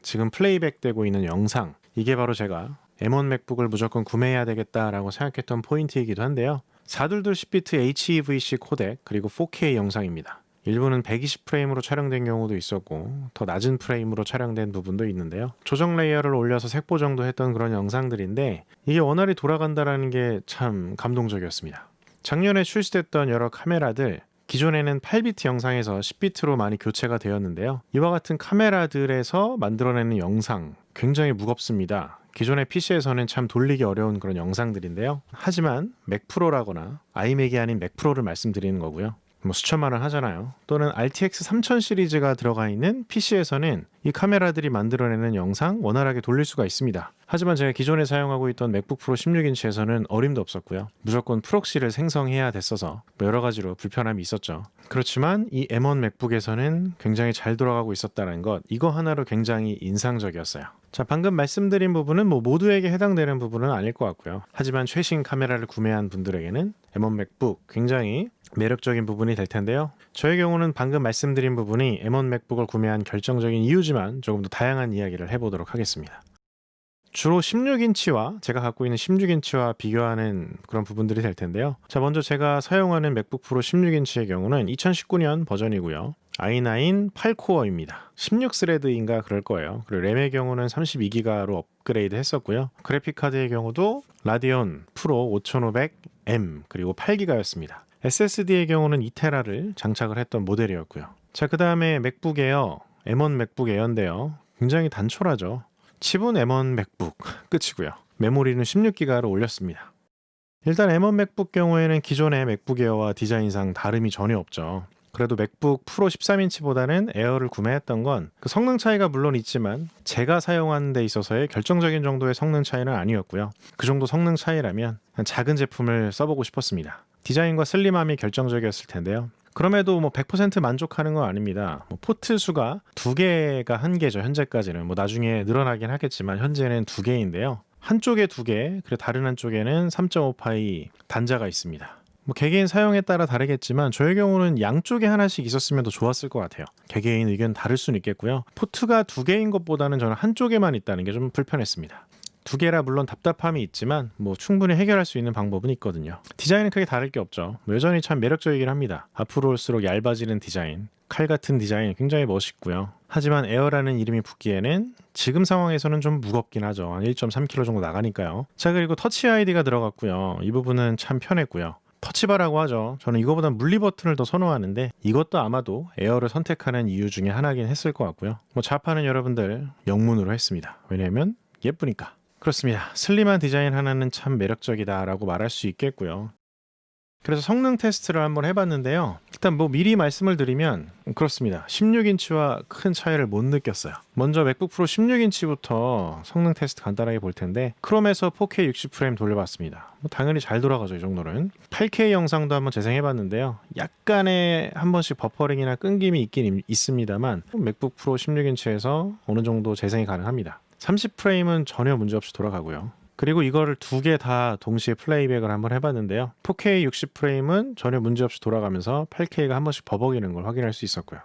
지금 플레이백 되고 있는 영상, 이게 바로 제가 M1 맥북을 무조건 구매해야 되겠다라고 생각했던 포인트이기도 한데요. 422 HEVC 코덱 그리고 4K 영상입니다. 일부는 120프레임으로 촬영된 경우도 있었고 더 낮은 프레임으로 촬영된 부분도 있는데요. 조정 레이어를 올려서 색 보정도 했던 그런 영상들인데 이게 원활히 돌아간다는 게 참 감동적이었습니다. 작년에 출시됐던 여러 카메라들, 기존에는 8비트 영상에서 10비트로 많이 교체가 되었는데요. 이와 같은 카메라들에서 만들어내는 영상 굉장히 무겁습니다. 기존의 PC에서는 참 돌리기 어려운 그런 영상들인데요. 하지만 맥 프로라거나 아이맥이 아닌 맥 프로를 말씀드리는 거고요. 뭐 수천만 원 하잖아요. 또는 RTX 3000 시리즈가 들어가 있는 PC에서는 이 카메라들이 만들어내는 영상 원활하게 돌릴 수가 있습니다. 하지만 제가 기존에 사용하고 있던 맥북 프로 16인치에서는 어림도 없었고요. 무조건 프록시를 생성해야 됐어서 여러 가지로 불편함이 있었죠. 그렇지만 이 M1 맥북에서는 굉장히 잘 돌아가고 있었다는 것, 이거 하나로 굉장히 인상적이었어요. 자, 방금 말씀드린 부분은 모두에게 해당되는 부분은 아닐 것 같고요. 하지만 최신 카메라를 구매한 분들에게는 M1 맥북 굉장히 매력적인 부분이 될 텐데요. 저의 경우는 방금 말씀드린 부분이 M1 맥북을 구매한 결정적인 이유지만 조금 더 다양한 이야기를 해보도록 하겠습니다. 주로 16인치와 제가 갖고 있는 16인치와 비교하는 그런 부분들이 될 텐데요. 자, 먼저 제가 사용하는 맥북 프로 16인치의 경우는 2019년 버전이고요. i9 8코어입니다. 16스레드인가 그럴 거예요. 그리고 램의 경우는 32기가로 업그레이드 했었고요. 그래픽카드의 경우도 라디온 프로 5500M 그리고 8기가였습니다. SSD의 경우는 2테라를 장착을 했던 모델이었고요. 자, 그 다음에 맥북 에어, M1 맥북 에어인데요. 굉장히 단촐하죠. 칩은 M1 맥북 끝이고요. 메모리는 16기가로 올렸습니다. 일단 M1 맥북 경우에는 기존의 맥북 에어와 디자인상 다름이 전혀 없죠. 그래도 맥북 프로 13인치보다는 에어를 구매했던 건 그 성능 차이가 물론 있지만 제가 사용하는 데 있어서의 결정적인 정도의 성능 차이는 아니었고요. 그 정도 성능 차이라면 작은 제품을 써보고 싶었습니다. 디자인과 슬림함이 결정적이었을 텐데요. 그럼에도 100% 만족하는 건 아닙니다. 포트 수가 2개가 한계죠. 현재까지는. 나중에 늘어나긴 하겠지만 현재는 2개인데요. 한쪽에 2개, 그리고 다른 한쪽에는 3.5파이 단자가 있습니다. 개개인 사용에 따라 다르겠지만 저의 경우는 양쪽에 하나씩 있었으면 더 좋았을 것 같아요. 개개인 의견 다를 수는 있겠고요. 포트가 2개인 것보다는 저는 한쪽에만 있다는 게 좀 불편했습니다. 2개라 물론 답답함이 있지만 충분히 해결할 수 있는 방법은 있거든요. 디자인은 크게 다를 게 없죠. 여전히 참 매력적이긴 합니다. 앞으로 올수록 얇아지는 디자인, 칼 같은 디자인 굉장히 멋있고요. 하지만 에어라는 이름이 붙기에는 지금 상황에서는 좀 무겁긴 하죠. 한 1.3kg 정도 나가니까요. 자, 그리고 터치 아이디가 들어갔고요. 이 부분은 참 편했고요. 터치바라고 하죠. 저는 이거보다 물리 버튼을 더 선호하는데 이것도 아마도 에어를 선택하는 이유 중에 하나긴 했을 것 같고요. 좌파는 여러분들 영문으로 했습니다. 왜냐하면 예쁘니까. 그렇습니다. 슬림한 디자인 하나는 참 매력적이다라고 말할 수 있겠고요. 그래서 성능 테스트를 한번 해봤는데요. 일단 미리 말씀을 드리면 그렇습니다. 16인치와 큰 차이를 못 느꼈어요. 먼저 맥북 프로 16인치부터 성능 테스트 간단하게 볼 텐데 크롬에서 4K 60프레임 돌려봤습니다. 당연히 잘 돌아가죠. 이 정도는. 8K 영상도 한번 재생해봤는데요. 약간의 한 번씩 버퍼링이나 끊김이 있긴 있습니다만 맥북 프로 16인치에서 어느 정도 재생이 가능합니다. 30프레임은 전혀 문제없이 돌아가고요. 그리고 이거를 2개 다 동시에 플레이백을 한번 해봤는데요. 4K 60프레임은 전혀 문제없이 돌아가면서 8K가 한 번씩 버벅이는 걸 확인할 수 있었고요.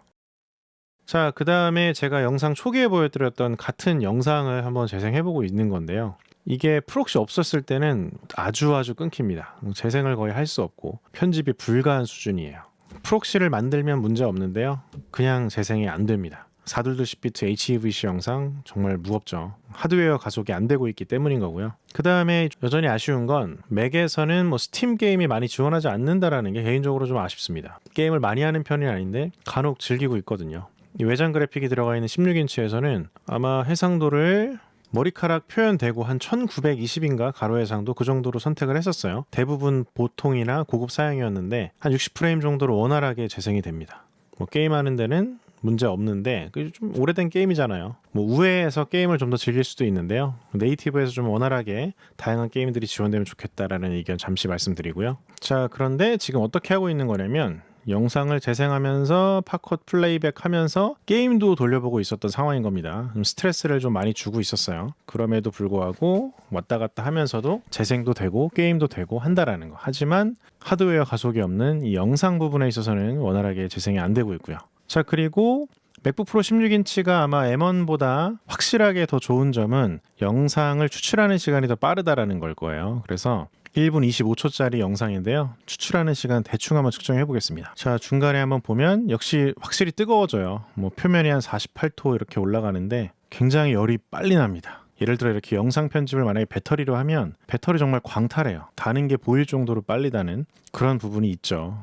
자, 그 다음에 제가 영상 초기에 보여드렸던 같은 영상을 한번 재생해보고 있는 건데요. 이게 프록시 없었을 때는 아주 끊깁니다. 재생을 거의 할 수 없고 편집이 불가한 수준이에요. 프록시를 만들면 문제 없는데요. 그냥 재생이 안 됩니다. 422 HEVC 영상 정말 무겁죠. 하드웨어 가속이 안 되고 있기 때문인 거고요. 그 다음에 여전히 아쉬운 건 맥에서는 스팀 게임이 많이 지원하지 않는다라는 게 개인적으로 좀 아쉽습니다. 게임을 많이 하는 편이 아닌데 간혹 즐기고 있거든요. 이 외장 그래픽이 들어가 있는 16인치에서는 아마 해상도를 머리카락 표현되고 한 1920인가 가로 해상도 그 정도로 선택을 했었어요. 대부분 보통이나 고급 사양이었는데 한 60프레임 정도로 원활하게 재생이 됩니다. 게임하는 데는 문제 없는데 좀 오래된 게임이잖아요. 우회해서 게임을 좀 더 즐길 수도 있는데요. 네이티브에서 좀 원활하게 다양한 게임들이 지원되면 좋겠다라는 의견 잠시 말씀드리고요. 자, 그런데 지금 어떻게 하고 있는 거냐면 영상을 재생하면서 팝컷 플레이백 하면서 게임도 돌려보고 있었던 상황인 겁니다. 스트레스를 좀 많이 주고 있었어요. 그럼에도 불구하고 왔다 갔다 하면서도 재생도 되고 게임도 되고 한다라는 거. 하지만 하드웨어 가속이 없는 이 영상 부분에 있어서는 원활하게 재생이 안 되고 있고요. 자, 그리고 맥북 프로 16인치가 아마 M1보다 확실하게 더 좋은 점은 영상을 추출하는 시간이 더 빠르다라는 걸 거예요. 그래서 1분 25초짜리 영상인데요. 추출하는 시간 대충 한번 측정해 보겠습니다. 자, 중간에 한번 보면 역시 확실히 뜨거워져요. 뭐 표면이 한 48도 이렇게 올라가는데 굉장히 열이 빨리 납니다. 예를 들어 이렇게 영상 편집을 만약에 배터리로 하면 배터리 정말 광탈해요. 다는 게 보일 정도로 빨리 다는 그런 부분이 있죠.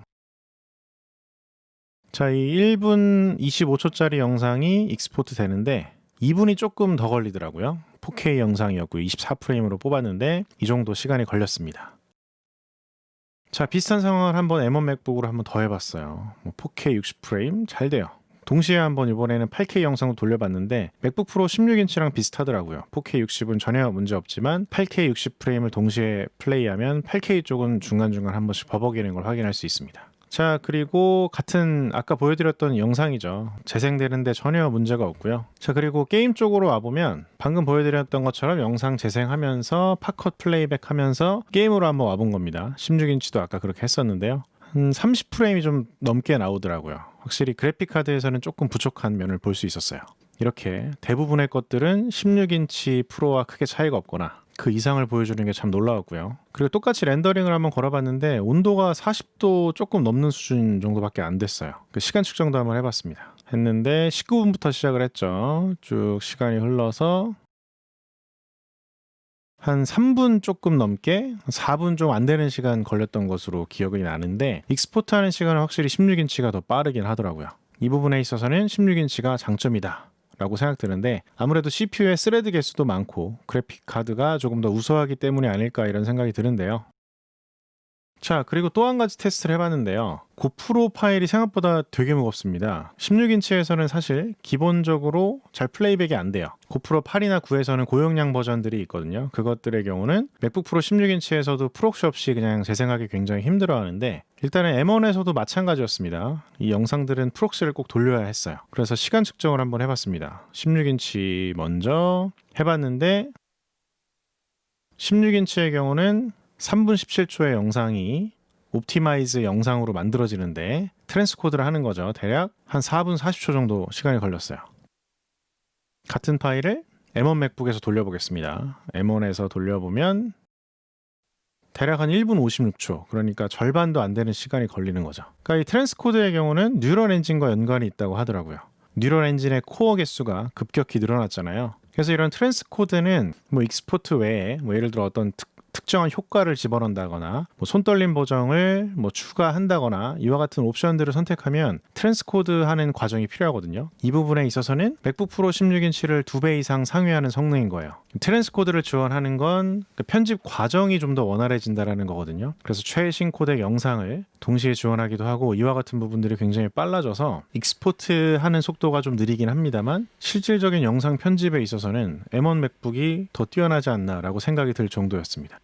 자, 이 1분 25초짜리 영상이 익스포트 되는데 2분이 조금 더 걸리더라고요. 4K 영상이었고 24프레임으로 뽑았는데 이 정도 시간이 걸렸습니다. 자, 비슷한 상황을 한번 M1 맥북으로 한번 더 해봤어요. 4K 60프레임 잘 돼요. 동시에 한번 이번에는 8K 영상도 돌려봤는데 맥북 프로 16인치랑 비슷하더라고요. 4K 60은 전혀 문제 없지만 8K 60프레임을 동시에 플레이하면 8K 쪽은 중간중간 한 번씩 버벅이는 걸 확인할 수 있습니다. 자, 그리고 같은 아까 보여드렸던 영상이죠. 재생되는데 전혀 문제가 없고요. 자, 그리고 게임 쪽으로 와보면 방금 보여드렸던 것처럼 영상 재생하면서 팝컷 플레이백 하면서 게임으로 한번 와본 겁니다. 16인치도 아까 그렇게 했었는데요. 한 30프레임이 좀 넘게 나오더라고요. 확실히 그래픽카드에서는 조금 부족한 면을 볼 수 있었어요. 이렇게 대부분의 것들은 16인치 프로와 크게 차이가 없거나 그 이상을 보여주는 게 참 놀라웠고요. 그리고 똑같이 렌더링을 한번 걸어봤는데 온도가 40도 조금 넘는 수준 정도밖에 안 됐어요. 그 시간 측정도 한번 해봤습니다. 했는데 19분부터 시작을 했죠. 쭉 시간이 흘러서 한 3분 조금 넘게 4분 좀 안 되는 시간 걸렸던 것으로 기억이 나는데 익스포트하는 시간은 확실히 16인치가 더 빠르긴 하더라고요. 이 부분에 있어서는 16인치가 장점이다 라고 생각드는데 아무래도 CPU의 스레드 개수도 많고 그래픽 카드가 조금 더 우수하기 때문이 아닐까 이런 생각이 드는데요. 자, 그리고 또 한 가지 테스트를 해봤는데요. 고프로 파일이 생각보다 되게 무겁습니다. 16인치에서는 사실 기본적으로 잘 플레이백이 안 돼요. 고프로 8이나 9에서는 고용량 버전들이 있거든요. 그것들의 경우는 맥북 프로 16인치에서도 프록시 없이 그냥 재생하기 굉장히 힘들어하는데 일단은 M1에서도 마찬가지였습니다. 이 영상들은 프록시를 꼭 돌려야 했어요. 그래서 시간 측정을 한번 해봤습니다. 16인치 먼저 해봤는데 16인치의 경우는 3분 17초의 영상이 옵티마이즈 영상으로 만들어지는데 트랜스코드를 하는 거죠. 대략 한 4분 40초 정도 시간이 걸렸어요. 같은 파일을 M1 맥북에서 돌려보겠습니다. M1에서 돌려보면 대략 한 1분 56초, 그러니까 절반도 안 되는 시간이 걸리는 거죠. 그러니까 이 트랜스코드의 경우는 뉴럴 엔진과 연관이 있다고 하더라고요. 뉴럴 엔진의 코어 개수가 급격히 늘어났잖아요. 그래서 이런 트랜스코드는 뭐 익스포트 외에 예를 들어 어떤 특정한 효과를 집어넣는다거나 손떨림 보정을 추가한다거나 이와 같은 옵션들을 선택하면 트랜스코드 하는 과정이 필요하거든요. 이 부분에 있어서는 맥북 프로 16인치를 2배 이상 상회하는 성능인 거예요. 트랜스코드를 지원하는 건 편집 과정이 좀 더 원활해진다는 거거든요. 그래서 최신 코덱 영상을 동시에 지원하기도 하고 이와 같은 부분들이 굉장히 빨라져서 익스포트 하는 속도가 좀 느리긴 합니다만 실질적인 영상 편집에 있어서는 M1 맥북이 더 뛰어나지 않나라고 생각이 들 정도였습니다.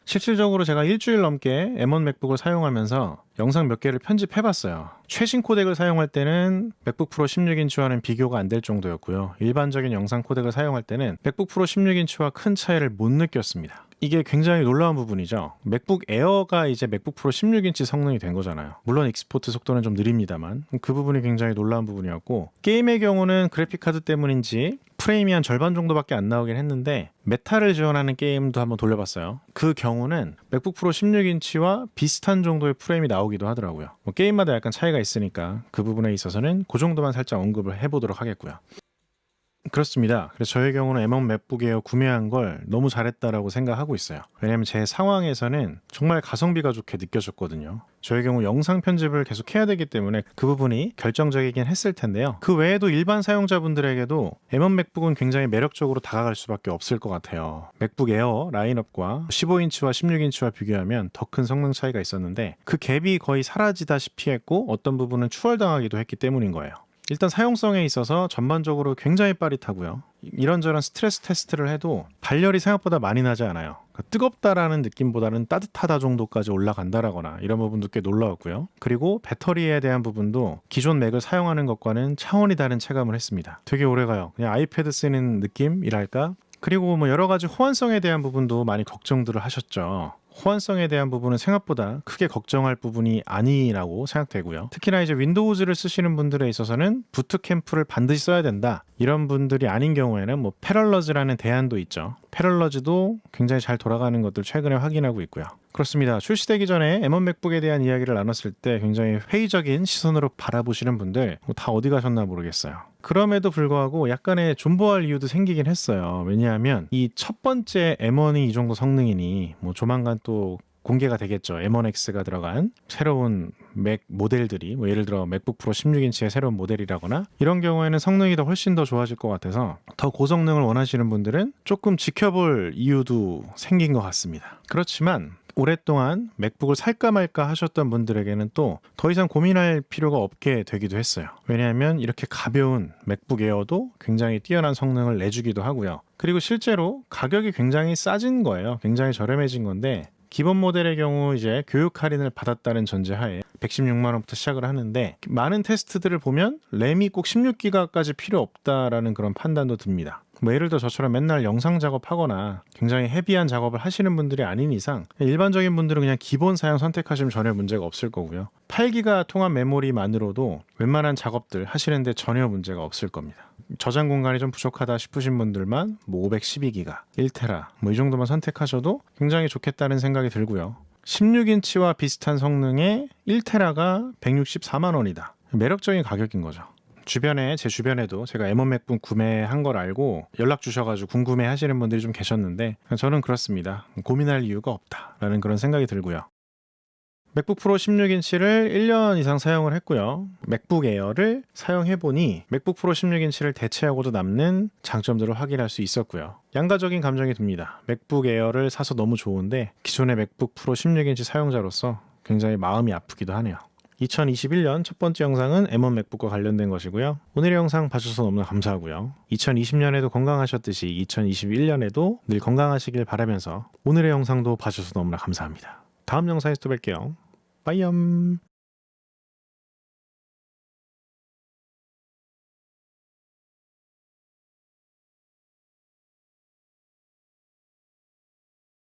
실질적으로 제가 일주일 넘게 M1 맥북을 사용하면서 영상 몇 개를 편집해봤어요. 최신 코덱을 사용할 때는 맥북 프로 16인치와는 비교가 안 될 정도였고요. 일반적인 영상 코덱을 사용할 때는 맥북 프로 16인치와 큰 차이를 못 느꼈습니다. 이게 굉장히 놀라운 부분이죠. 맥북 에어가 이제 맥북 프로 16인치 성능이 된 거잖아요. 물론 익스포트 속도는 좀 느립니다만 그 부분이 굉장히 놀라운 부분이었고 게임의 경우는 그래픽카드 때문인지 프레임이 한 절반 정도밖에 안 나오긴 했는데 메타를 지원하는 게임도 한번 돌려봤어요. 그 경우는 맥북 프로 16인치와 비슷한 정도의 프레임이 나오기도 하더라고요. 게임마다 약간 차이가 있으니까 그 부분에 있어서는 그 정도만 살짝 언급을 해보도록 하겠고요. 그렇습니다. 그래서 저의 경우는 M1 맥북 에어 구매한 걸 너무 잘했다라고 생각하고 있어요. 왜냐면 제 상황에서는 정말 가성비가 좋게 느껴졌거든요. 저의 경우 영상 편집을 계속 해야 되기 때문에 그 부분이 결정적이긴 했을 텐데요. 그 외에도 일반 사용자분들에게도 M1 맥북은 굉장히 매력적으로 다가갈 수밖에 없을 것 같아요. 맥북 에어 라인업과 15인치와 16인치와 비교하면 더 큰 성능 차이가 있었는데 그 갭이 거의 사라지다시피 했고 어떤 부분은 추월당하기도 했기 때문인 거예요. 일단 사용성에 있어서 전반적으로 굉장히 빠릿하고요. 이런저런 스트레스 테스트를 해도 발열이 생각보다 많이 나지 않아요. 그러니까 뜨겁다라는 느낌보다는 따뜻하다 정도까지 올라간다라거나 이런 부분도 꽤 놀라웠고요. 그리고 배터리에 대한 부분도 기존 맥을 사용하는 것과는 차원이 다른 체감을 했습니다. 되게 오래가요. 그냥 아이패드 쓰는 느낌이랄까? 그리고 뭐 여러 가지 호환성에 대한 부분도 많이 걱정들을 하셨죠. 호환성에 대한 부분은 생각보다 크게 걱정할 부분이 아니라고 생각되고요. 특히나 이제 윈도우즈를 쓰시는 분들에 있어서는 부트캠프를 반드시 써야 된다. 이런 분들이 아닌 경우에는 뭐 패럴러즈라는 대안도 있죠. 패럴러즈도 굉장히 잘 돌아가는 것들 최근에 확인하고 있고요. 그렇습니다. 출시되기 전에 M1 맥북에 대한 이야기를 나눴을 때 굉장히 회의적인 시선으로 바라보시는 분들 다 어디 가셨나 모르겠어요. 그럼에도 불구하고 약간의 존버할 이유도 생기긴 했어요. 왜냐하면 이 첫 번째 M1이 이 정도 성능이니 뭐 조만간 또 공개가 되겠죠. M1X가 들어간 새로운 맥 모델들이 뭐 예를 들어 맥북 프로 16인치의 새로운 모델이라거나 이런 경우에는 성능이 더 훨씬 더 좋아질 것 같아서 더 고성능을 원하시는 분들은 조금 지켜볼 이유도 생긴 것 같습니다. 그렇지만 오랫동안 맥북을 살까 말까 하셨던 분들에게는 또 더 이상 고민할 필요가 없게 되기도 했어요. 왜냐하면 이렇게 가벼운 맥북 에어도 굉장히 뛰어난 성능을 내주기도 하고요. 그리고 실제로 가격이 굉장히 싸진 거예요. 굉장히 저렴해진 건데 기본 모델의 경우 이제 교육 할인을 받았다는 전제하에 116만 원부터 시작을 하는데 많은 테스트들을 보면 램이 꼭 16기가까지 필요 없다라는 그런 판단도 듭니다. 뭐 예를 들어 저처럼 맨날 영상 작업하거나 굉장히 헤비한 작업을 하시는 분들이 아닌 이상 일반적인 분들은 그냥 기본 사양 선택하시면 전혀 문제가 없을 거고요. 8기가 통합 메모리만으로도 웬만한 작업들 하시는데 전혀 문제가 없을 겁니다. 저장 공간이 좀 부족하다 싶으신 분들만 뭐 512기가, 1테라 뭐 이 정도만 선택하셔도 굉장히 좋겠다는 생각이 들고요. 16인치와 비슷한 성능의 1테라가 164만 원이다. 매력적인 가격인 거죠. 제 주변에도 제가 M1 맥북 구매한 걸 알고 연락 주셔가지고 궁금해 하시는 분들이 좀 계셨는데 저는 그렇습니다. 고민할 이유가 없다라는 그런 생각이 들고요. 맥북 프로 16인치를 1년 이상 사용을 했고요. 맥북 에어를 사용해보니 맥북 프로 16인치를 대체하고도 남는 장점들을 확인할 수 있었고요. 양가적인 감정이 듭니다. 맥북 에어를 사서 너무 좋은데 기존의 맥북 프로 16인치 사용자로서 굉장히 마음이 아프기도 하네요. 2021년 첫 번째 영상은 M1 맥북과 관련된 것이고요. 오늘의 영상 봐주셔서 너무나 감사하고요. 2020년에도 건강하셨듯이 2021년에도 늘 건강하시길 바라면서 오늘의 영상도 봐주셔서 너무나 감사합니다. 다음 영상에서 또 뵐게요. 빠이염.